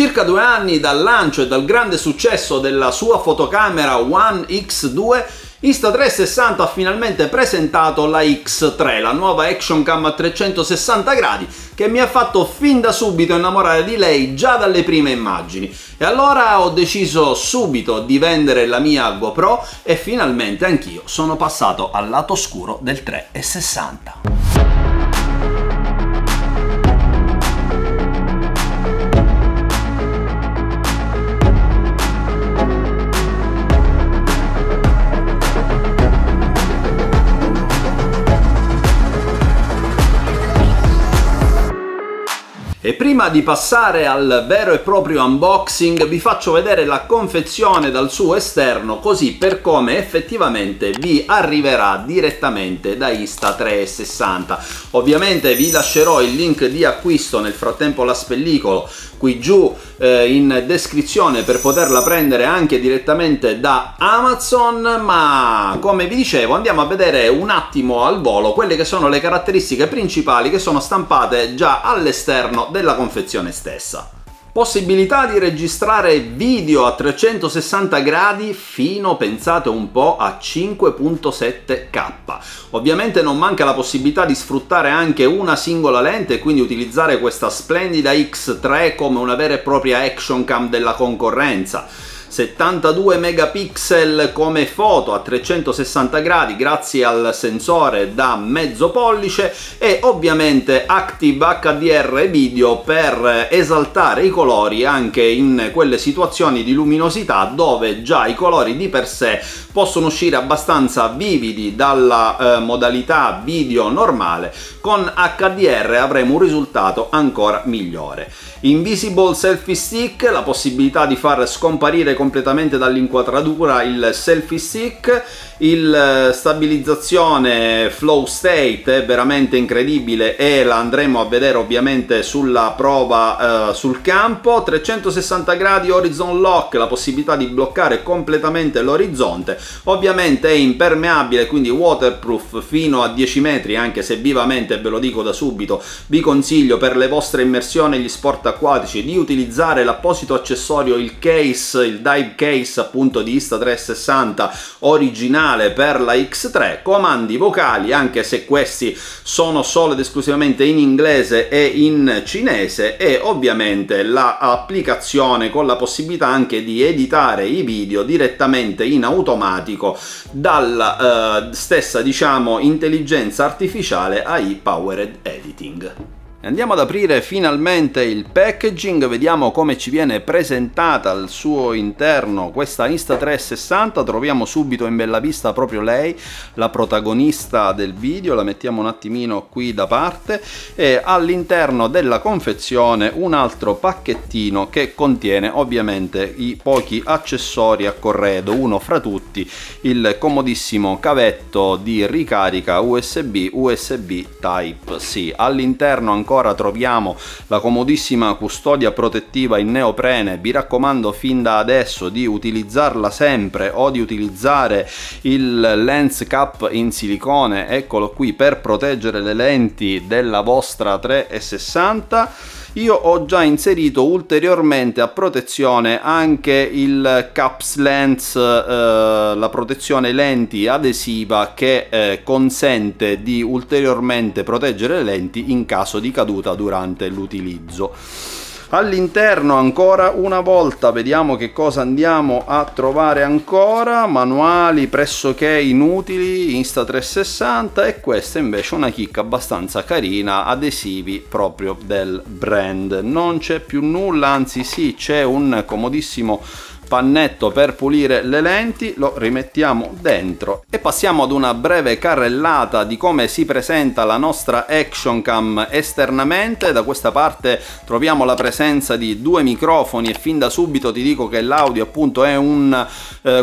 circa 2 anni dal lancio e dal grande successo della sua fotocamera One X2, Insta360 ha finalmente presentato la X3, la nuova action cam a 360 gradi che mi ha fatto fin da subito innamorare di lei già dalle prime immagini. E allora ho deciso subito di vendere la mia GoPro e finalmente anch'io sono passato al lato oscuro del 360. E prima di passare al vero e proprio unboxing vi faccio vedere la confezione dal suo esterno, così per come effettivamente vi arriverà direttamente da Insta360. Ovviamente vi lascerò il link di acquisto, nel frattempo la spellicolo, qui giù in descrizione per poterla prendere anche direttamente da Amazon, ma come vi dicevo andiamo a vedere un attimo al volo quelle che sono le caratteristiche principali che sono stampate già all'esterno della confezione stessa. Possibilità di registrare video a 360 gradi fino, pensate un po', a 5.7K. Ovviamente non manca la possibilità di sfruttare anche una singola lente e quindi utilizzare questa splendida X3 come una vera e propria action cam della concorrenza. 72 megapixel come foto a 360 gradi grazie al sensore da mezzo pollice e ovviamente Active HDR video per esaltare i colori anche in quelle situazioni di luminosità dove già i colori di per sé possono uscire abbastanza vividi dalla modalità video normale. Con HDR avremo un risultato ancora migliore. Invisible Selfie Stick, la possibilità di far scomparire completamente dall'inquadratura il selfie stick. Il stabilizzazione flow state è veramente incredibile e la andremo a vedere ovviamente sulla prova sul campo. 360 gradi horizon lock, la possibilità di bloccare completamente l'orizzonte. Ovviamente è impermeabile, quindi waterproof fino a 10 metri, anche se vivamente, ve lo dico da subito, vi consiglio per le vostre immersioni e gli sport acquatici di utilizzare l'apposito accessorio, il case, il dive case appunto di Insta360 originale per la X3, comandi vocali anche se questi sono solo ed esclusivamente in inglese e in cinese, e ovviamente l'applicazione con la possibilità anche di editare i video direttamente in automatico dalla stessa, diciamo, intelligenza artificiale AI Powered Editing. Andiamo ad aprire finalmente il packaging, vediamo come ci viene presentata al suo interno questa Insta360. Troviamo subito in bella vista proprio lei, la protagonista del video, la mettiamo un attimino qui da parte, e all'interno della confezione un altro pacchettino che contiene ovviamente i pochi accessori a corredo, uno fra tutti il comodissimo cavetto di ricarica USB Type-C. All'interno ancora troviamo la comodissima custodia protettiva in neoprene. Vi raccomando fin da adesso di utilizzarla sempre o di utilizzare il lens cap in silicone, eccolo qui, per proteggere le lenti della vostra 360. Io ho già inserito ulteriormente a protezione anche il caps lens, la protezione lenti adesiva che consente di ulteriormente proteggere le lenti in caso di caduta durante l'utilizzo. All'interno ancora una volta vediamo che cosa andiamo a trovare ancora: manuali pressoché inutili Insta360 e questa invece una chicca abbastanza carina, adesivi proprio del brand. Non c'è più nulla, anzi sì, c'è un comodissimo pannetto per pulire le lenti, lo rimettiamo dentro e passiamo ad una breve carrellata di come si presenta la nostra action cam esternamente. Da questa parte troviamo la presenza di 2 microfoni e fin da subito ti dico che l'audio appunto è un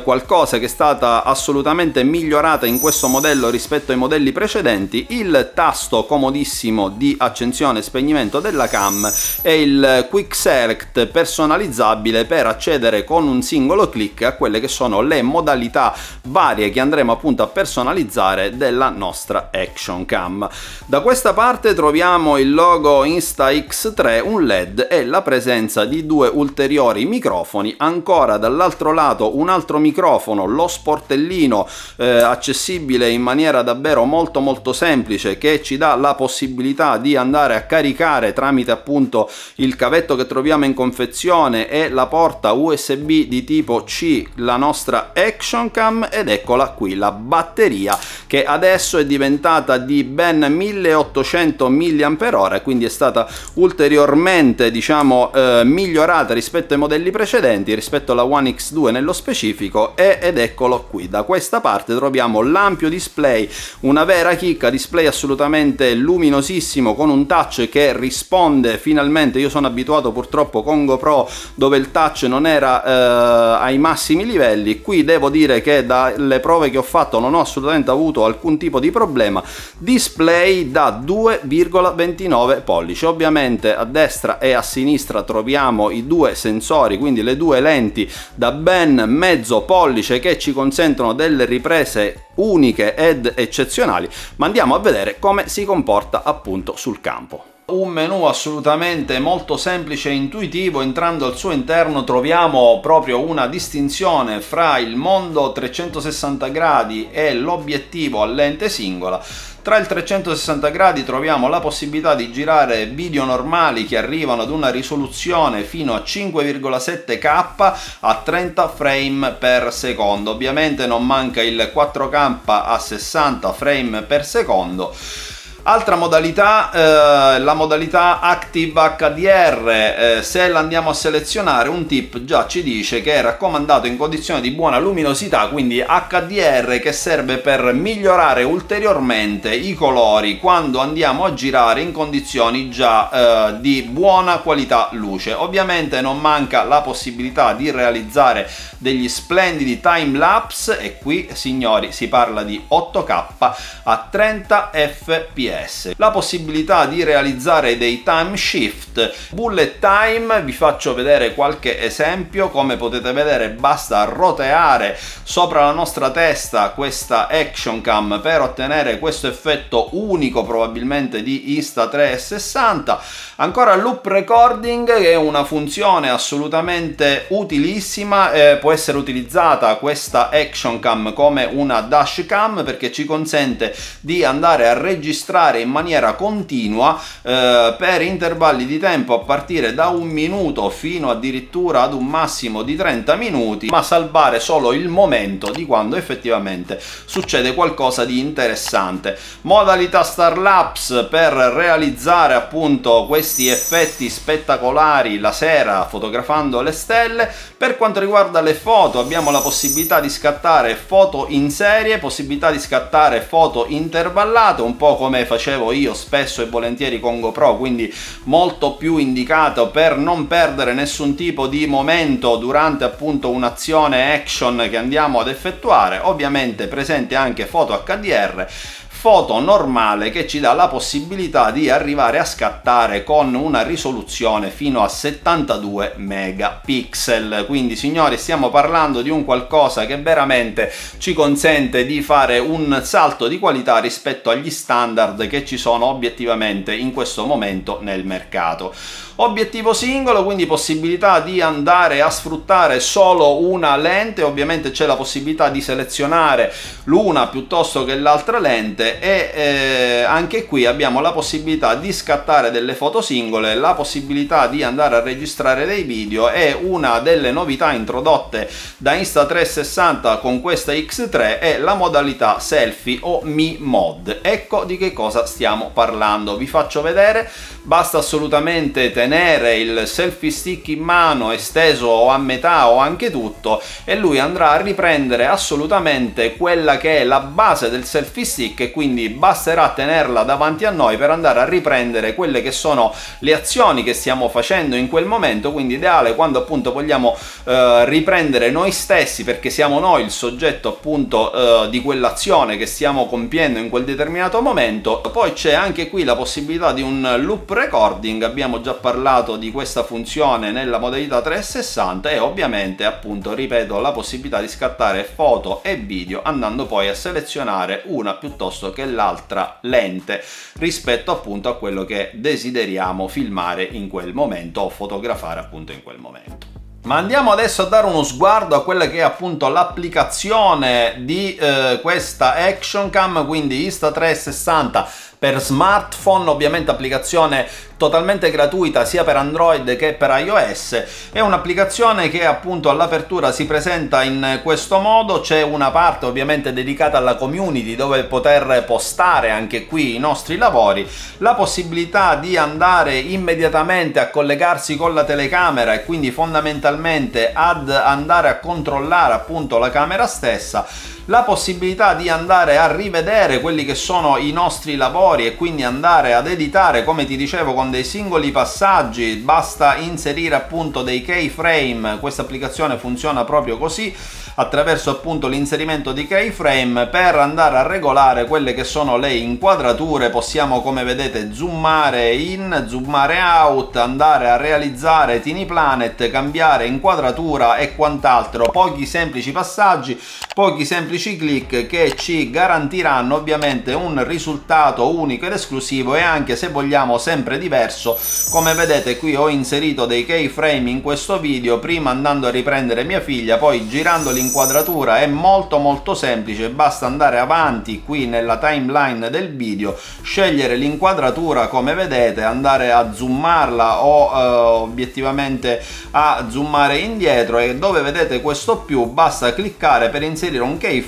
qualcosa che è stata assolutamente migliorata in questo modello rispetto ai modelli precedenti. Il tasto comodissimo di accensione e spegnimento della cam e il quick select personalizzabile per accedere con un un singolo clic a quelle che sono le modalità varie che andremo appunto a personalizzare della nostra Action Cam. Da questa parte troviamo il logo Insta-X3, un LED e la presenza di due ulteriori microfoni. Ancora dall'altro lato un altro microfono, lo sportellino, accessibile in maniera davvero molto semplice, che ci dà la possibilità di andare a caricare tramite appunto il cavetto che troviamo in confezione e la porta USB di tipo C la nostra Action Cam. Ed eccola qui la batteria, che adesso è diventata di ben 1800 mAh, quindi è stata ulteriormente, diciamo, migliorata rispetto ai modelli precedenti, rispetto alla One X2 nello specifico. Ed eccolo qui, da questa parte troviamo l'ampio display, una vera chicca, display assolutamente luminosissimo con un touch che risponde finalmente. Io sono abituato purtroppo con GoPro dove il touch non era ai massimi livelli. Qui devo dire che dalle prove che ho fatto non ho assolutamente avuto alcun tipo di problema. Display da 2,29 pollici, ovviamente a destra e a sinistra troviamo i due sensori, quindi le due lenti da ben mezzo pollice che ci consentono delle riprese uniche ed eccezionali, ma andiamo a vedere come si comporta appunto sul campo. Un menu assolutamente molto semplice e intuitivo. Entrando al suo interno troviamo proprio una distinzione fra il mondo 360 gradi e l'obiettivo a lente singola. Tra il 360 gradi troviamo la possibilità di girare video normali che arrivano ad una risoluzione fino a 5,7K a 30 frame per secondo. Ovviamente non manca il 4K a 60 frame per secondo. Altra modalità, la modalità Active HDR, se la andiamo a selezionare un tip già ci dice che è raccomandato in condizioni di buona luminosità, quindi HDR che serve per migliorare ulteriormente i colori quando andiamo a girare in condizioni già di buona qualità luce. Ovviamente non manca la possibilità di realizzare degli splendidi time lapse e qui, signori, si parla di 8K a 30 fps. La possibilità di realizzare dei time shift, bullet time. Vi faccio vedere qualche esempio. Come potete vedere basta roteare sopra la nostra testa questa Action Cam per ottenere questo effetto unico probabilmente di Insta360. Ancora loop recording, che è una funzione assolutamente utilissima, può essere utilizzata questa Action Cam come una dash cam perché ci consente di andare a registrare in maniera continua per intervalli di tempo a partire da 1 minuto fino addirittura ad un massimo di 30 minuti, ma salvare solo il momento di quando effettivamente succede qualcosa di interessante. Modalità Star Lapse per realizzare appunto questi effetti spettacolari la sera fotografando le stelle. Per quanto riguarda le foto abbiamo la possibilità di scattare foto in serie, possibilità di scattare foto intervallate, un po' come facevo io spesso e volentieri con GoPro, quindi molto più indicato per non perdere nessun tipo di momento durante appunto un'azione action che andiamo ad effettuare. Ovviamente presente anche foto HDR, foto normale che ci dà la possibilità di arrivare a scattare con una risoluzione fino a 72 megapixel. Quindi signori, stiamo parlando di un qualcosa che veramente ci consente di fare un salto di qualità rispetto agli standard che ci sono obiettivamente in questo momento nel mercato. Obiettivo singolo, quindi possibilità di andare a sfruttare solo una lente. Ovviamente c'è la possibilità di selezionare l'una piuttosto che l'altra lente e anche qui abbiamo la possibilità di scattare delle foto singole, la possibilità di andare a registrare dei video. E una delle novità introdotte da Insta360 con questa X3 è la modalità selfie o Mi Mod. Ecco di che cosa stiamo parlando, vi faccio vedere. Basta assolutamente tenere il selfie stick in mano esteso o a metà o anche tutto e lui andrà a riprendere assolutamente quella che è la base del selfie stick, e quindi basterà tenerla davanti a noi per andare a riprendere quelle che sono le azioni che stiamo facendo in quel momento, quindi ideale quando appunto vogliamo riprendere noi stessi, perché siamo noi il soggetto appunto di quell'azione che stiamo compiendo in quel determinato momento. Poi c'è anche qui la possibilità di un loop recording, abbiamo già parlato di questa funzione nella modalità 360, e ovviamente appunto ripeto la possibilità di scattare foto e video andando poi a selezionare una piuttosto che l'altra lente rispetto appunto a quello che desideriamo filmare in quel momento o fotografare appunto in quel momento. Ma andiamo adesso a dare uno sguardo a quella che è appunto l'applicazione di questa Action Cam, quindi Insta360 per smartphone, ovviamente applicazione totalmente gratuita sia per Android che per iOS. È un'applicazione che appunto all'apertura si presenta in questo modo, c'è una parte ovviamente dedicata alla community dove poter postare anche qui i nostri lavori, la possibilità di andare immediatamente a collegarsi con la telecamera e quindi fondamentalmente ad andare a controllare appunto la camera stessa, la possibilità di andare a rivedere quelli che sono i nostri lavori e quindi andare ad editare, come ti dicevo, con dei singoli passaggi. Basta inserire appunto dei keyframe, questa applicazione funziona proprio così, attraverso appunto l'inserimento di keyframe per andare a regolare quelle che sono le inquadrature. Possiamo, come vedete, zoomare in, zoomare out, andare a realizzare Tiny Planet, cambiare inquadratura e quant'altro. Pochi semplici passaggi, pochi semplici click che ci garantiranno ovviamente un risultato unico ed esclusivo, e anche, se vogliamo, sempre diverso. Come vedete qui ho inserito dei keyframe in questo video, prima andando a riprendere mia figlia, poi girando l'inquadratura. È molto semplice, basta andare avanti qui nella timeline del video, scegliere l'inquadratura come vedete, andare a zoomarla o obiettivamente a zoomare indietro, e dove vedete questo più basta cliccare per inserire un keyframe,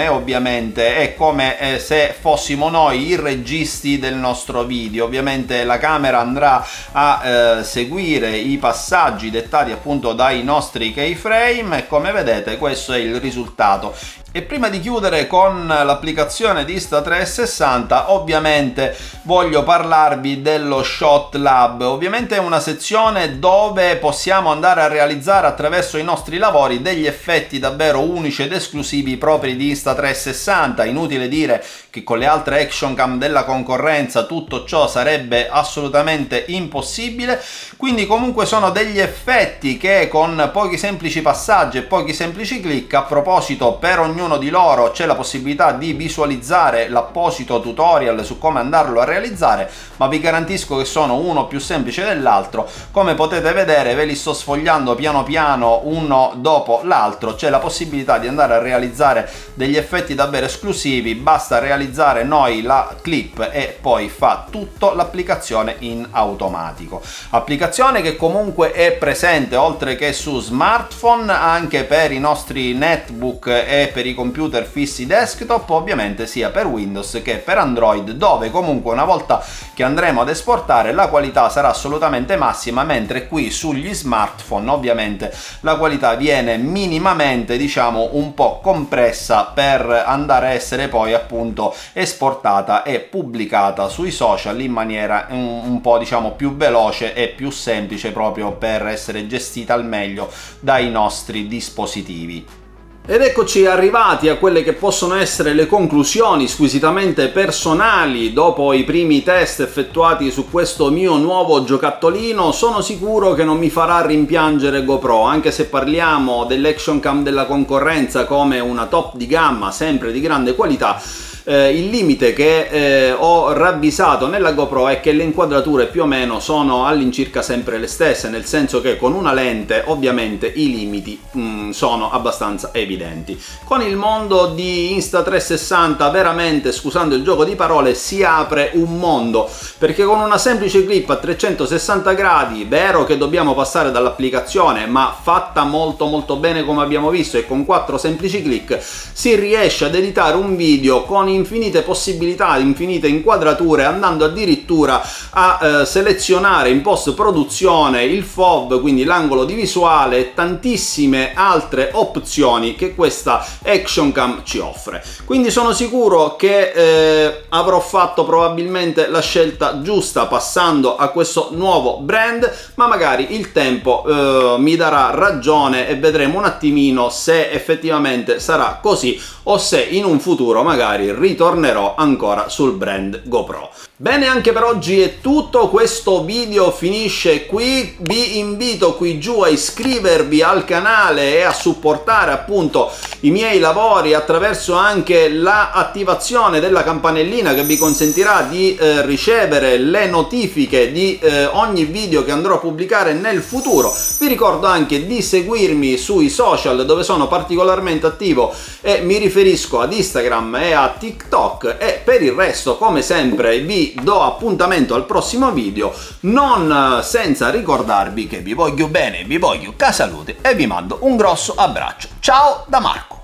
e ovviamente è come se fossimo noi i registi del nostro video. Ovviamente la camera andrà a seguire i passaggi dettati appunto dai nostri keyframe, e come vedete questo è il risultato. E prima di chiudere con l'applicazione di Insta360 ovviamente voglio parlarvi dello Shot Lab. Ovviamente è una sezione dove possiamo andare a realizzare attraverso i nostri lavori degli effetti davvero unici ed esclusivi propri di Insta360. Inutile dire che con le altre action cam della concorrenza tutto ciò sarebbe assolutamente impossibile, quindi comunque sono degli effetti che con pochi semplici passaggi e pochi semplici click, a proposito, per ognuno di loro c'è la possibilità di visualizzare l'apposito tutorial su come andarlo a realizzare, ma vi garantisco che sono uno più semplice dell'altro. Come potete vedere, ve li sto sfogliando piano piano uno dopo l'altro. C'è la possibilità di andare a realizzare degli effetti davvero esclusivi, basta realizzare noi la clip e poi fa tutto l'applicazione in automatico. Applicazione che comunque è presente oltre che su smartphone anche per i nostri netbook e per i computer fissi desktop, ovviamente sia per Windows che per Android, dove comunque una volta che andremo ad esportare la qualità sarà assolutamente massima, mentre qui sugli smartphone ovviamente la qualità viene minimamente, diciamo, un po' compressa per andare a essere poi appunto esportata e pubblicata sui social in maniera un po', diciamo, più veloce e più semplice, proprio per essere gestita al meglio dai nostri dispositivi. Ed eccoci arrivati a quelle che possono essere le conclusioni squisitamente personali dopo i primi test effettuati su questo mio nuovo giocattolino. Sono sicuro che non mi farà rimpiangere GoPro, anche se parliamo dell'action cam della concorrenza come una top di gamma, sempre di grande qualità. Il limite che ho ravvisato nella GoPro è che le inquadrature più o meno sono all'incirca sempre le stesse, nel senso che con una lente ovviamente i limiti sono abbastanza evidenti. Con il mondo di Insta360 veramente, scusando il gioco di parole, si apre un mondo, perché con una semplice clip a 360 gradi, vero che dobbiamo passare dall'applicazione, ma fatta molto bene come abbiamo visto, e con 4 semplici click si riesce ad editare un video con infinite possibilità, infinite inquadrature, andando addirittura a selezionare in post produzione il FOV, quindi l'angolo di visuale, e tantissime altre opzioni che questa Action Cam ci offre. Quindi sono sicuro che avrò fatto probabilmente la scelta giusta passando a questo nuovo brand, ma magari il tempo mi darà ragione e vedremo un attimino se effettivamente sarà così o se in un futuro magari ritornerò ancora sul brand GoPro. Bene, anche per oggi è tutto, questo video finisce qui, vi invito qui giù a iscrivervi al canale e a supportare appunto i miei lavori attraverso anche l'attivazione della campanellina che vi consentirà di ricevere le notifiche di ogni video che andrò a pubblicare nel futuro. Vi ricordo anche di seguirmi sui social dove sono particolarmente attivo e mi riferisco ad Instagram e a TikTok, e per il resto come sempre vi do appuntamento al prossimo video, non senza ricordarvi che vi voglio bene, vi voglio ca salute e vi mando un grosso abbraccio. Ciao da Marco!